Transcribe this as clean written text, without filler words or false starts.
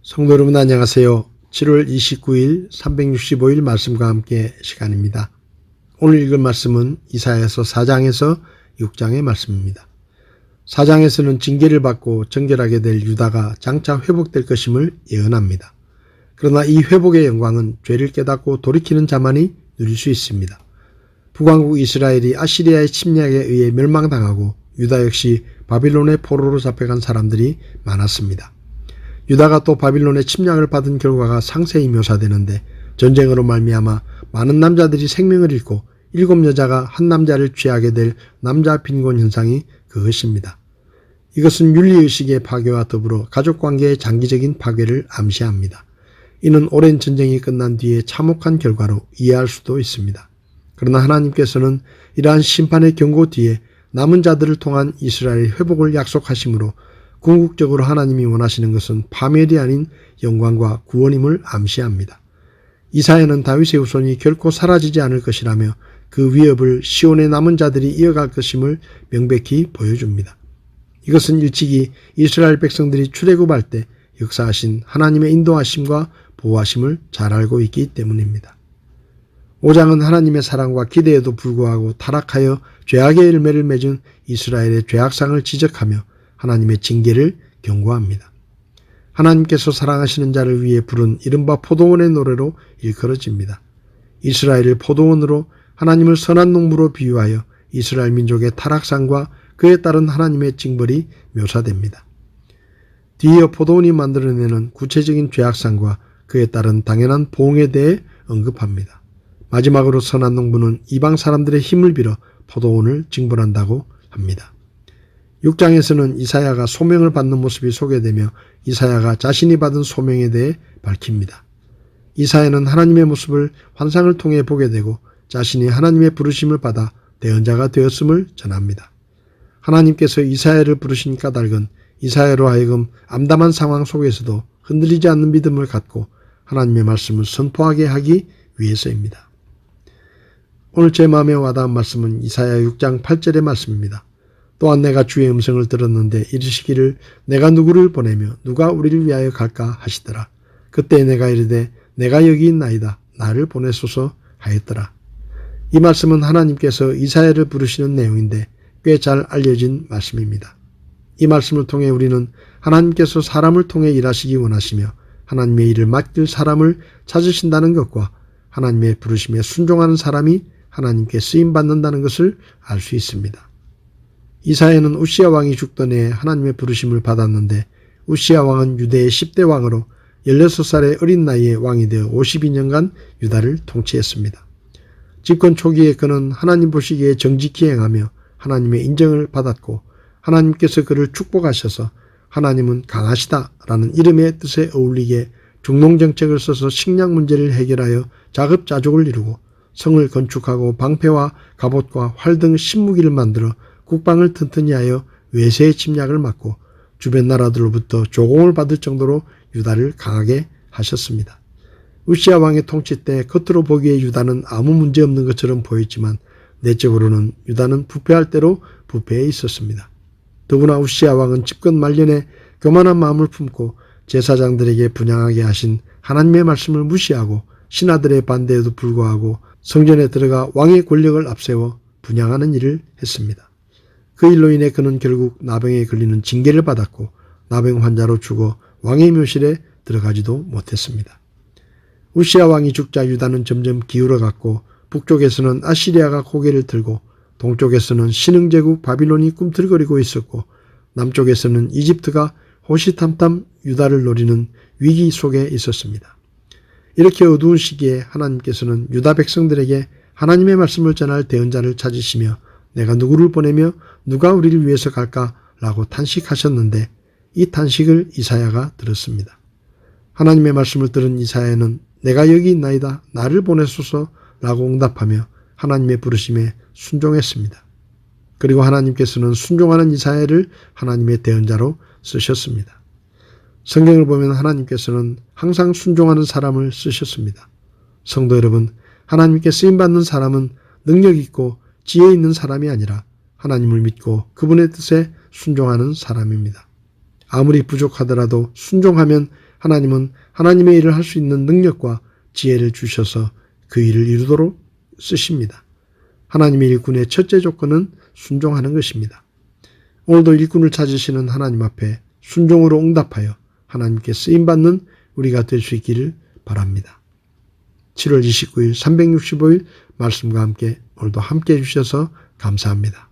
성도 여러분 안녕하세요. 7월 29일 365일 말씀과 함께 시간입니다. 오늘 읽을 말씀은 이사야서 4장에서 6장의 말씀입니다. 4장에서는 징계를 받고 정결하게 될 유다가 장차 회복될 것임을 예언합니다. 그러나 이 회복의 영광은 죄를 깨닫고 돌이키는 자만이 누릴 수 있습니다. 북왕국 이스라엘이 아시리아의 침략에 의해 멸망당하고 유다 역시 바빌론의 포로로 잡혀간 사람들이 많았습니다. 유다가 또 바빌론의 침략을 받은 결과가 상세히 묘사되는데 전쟁으로 말미암아 많은 남자들이 생명을 잃고 7 여자가 한 남자를 취하게 될 남자 빈곤 현상이 그것입니다. 이것은 윤리의식의 파괴와 더불어 가족관계의 장기적인 파괴를 암시합니다. 이는 오랜 전쟁이 끝난 뒤에 참혹한 결과로 이해할 수도 있습니다. 그러나 하나님께서는 이러한 심판의 경고 뒤에 남은 자들을 통한 이스라엘 회복을 약속하시므로 궁극적으로 하나님이 원하시는 것은 파멸이 아닌 영광과 구원임을 암시합니다. 이사야는 다윗의 후손이 결코 사라지지 않을 것이라며 그 위협을 시온의 남은 자들이 이어갈 것임을 명백히 보여줍니다. 이것은 일찍이 이스라엘 백성들이 출애굽할 때 역사하신 하나님의 인도하심과 보호하심을 잘 알고 있기 때문입니다. 5장은 하나님의 사랑과 기대에도 불구하고 타락하여 죄악의 열매를 맺은 이스라엘의 죄악상을 지적하며 하나님의 징계를 경고합니다. 하나님께서 사랑하시는 자를 위해 부른 이른바 포도원의 노래로 일컬어집니다. 이스라엘을 포도원으로 하나님을 선한 농부로 비유하여 이스라엘 민족의 타락상과 그에 따른 하나님의 징벌이 묘사됩니다. 뒤이어 포도원이 만들어내는 구체적인 죄악상과 그에 따른 당연한 보응에 대해 언급합니다. 마지막으로 선한 농부는 이방 사람들의 힘을 빌어 포도원을 징벌한다고 합니다. 6장에서는 이사야가 소명을 받는 모습이 소개되며 이사야가 자신이 받은 소명에 대해 밝힙니다. 이사야는 하나님의 모습을 환상을 통해 보게 되고 자신이 하나님의 부르심을 받아 대언자가 되었음을 전합니다. 하나님께서 이사야를 부르신 까닭은 이사야로 하여금 암담한 상황 속에서도 흔들리지 않는 믿음을 갖고 하나님의 말씀을 선포하게 하기 위해서입니다. 오늘 제 마음에 와닿은 말씀은 이사야 6장 8절의 말씀입니다. 또한 내가 주의 음성을 들었는데 이르시기를 내가 누구를 보내며 누가 우리를 위하여 갈까 하시더라. 그때 내가 이르되 내가 여기 있나이다. 나를 보내소서 하였더라. 이 말씀은 하나님께서 이사야를 부르시는 내용인데 꽤 잘 알려진 말씀입니다. 이 말씀을 통해 우리는 하나님께서 사람을 통해 일하시기 원하시며 하나님의 일을 맡길 사람을 찾으신다는 것과 하나님의 부르심에 순종하는 사람이 하나님께 쓰임받는다는 것을 알 수 있습니다. 이사야는 우시야 왕이 죽던 해에 하나님의 부르심을 받았는데 우시야 왕은 유대의 10대 왕으로 16살의 어린 나이에 왕이 되어 52년간 유다를 통치했습니다. 집권 초기에 그는 하나님 보시기에 정직히 행하며 하나님의 인정을 받았고 하나님께서 그를 축복하셔서 하나님은 강하시다라는 이름의 뜻에 어울리게 중농정책을 써서 식량 문제를 해결하여 자급자족을 이루고 성을 건축하고 방패와 갑옷과 활 등 신무기를 만들어 국방을 튼튼히 하여 외세의 침략을 막고 주변 나라들로부터 조공을 받을 정도로 유다를 강하게 하셨습니다. 우시야 왕의 통치 때 겉으로 보기에 유다는 아무 문제 없는 것처럼 보였지만 내적으로는 유다는 부패할 대로 부패해 있었습니다. 더구나 우시야 왕은 집권 말년에 교만한 마음을 품고 제사장들에게 분향하게 하신 하나님의 말씀을 무시하고 신하들의 반대에도 불구하고 성전에 들어가 왕의 권력을 앞세워 분향하는 일을 했습니다. 그 일로 인해 그는 결국 나병에 걸리는 징계를 받았고 나병 환자로 죽어 왕의 묘실에 들어가지도 못했습니다. 우시야 왕이 죽자 유다는 점점 기울어갔고 북쪽에서는 아시리아가 고개를 들고 동쪽에서는 신흥제국 바빌론이 꿈틀거리고 있었고 남쪽에서는 이집트가 호시탐탐 유다를 노리는 위기 속에 있었습니다. 이렇게 어두운 시기에 하나님께서는 유다 백성들에게 하나님의 말씀을 전할 대언자를 찾으시며 내가 누구를 보내며 누가 우리를 위해서 갈까? 라고 탄식하셨는데 이 탄식을 이사야가 들었습니다. 하나님의 말씀을 들은 이사야는 내가 여기 있나이다. 나를 보내소서 라고 응답하며 하나님의 부르심에 순종했습니다. 그리고 하나님께서는 순종하는 이사야를 하나님의 대언자로 쓰셨습니다. 성경을 보면 하나님께서는 항상 순종하는 사람을 쓰셨습니다. 성도 여러분, 하나님께 쓰임받는 사람은 능력 있고 지혜 있는 사람이 아니라 하나님을 믿고 그분의 뜻에 순종하는 사람입니다. 아무리 부족하더라도 순종하면 하나님은 하나님의 일을 할 수 있는 능력과 지혜를 주셔서 그 일을 이루도록 쓰십니다. 하나님의 일꾼의 첫째 조건은 순종하는 것입니다. 오늘도 일꾼을 찾으시는 하나님 앞에 순종으로 응답하여 하나님께 쓰임받는 우리가 될 수 있기를 바랍니다. 7월 29일 365일 말씀과 함께 오늘도 함께 해주셔서 감사합니다.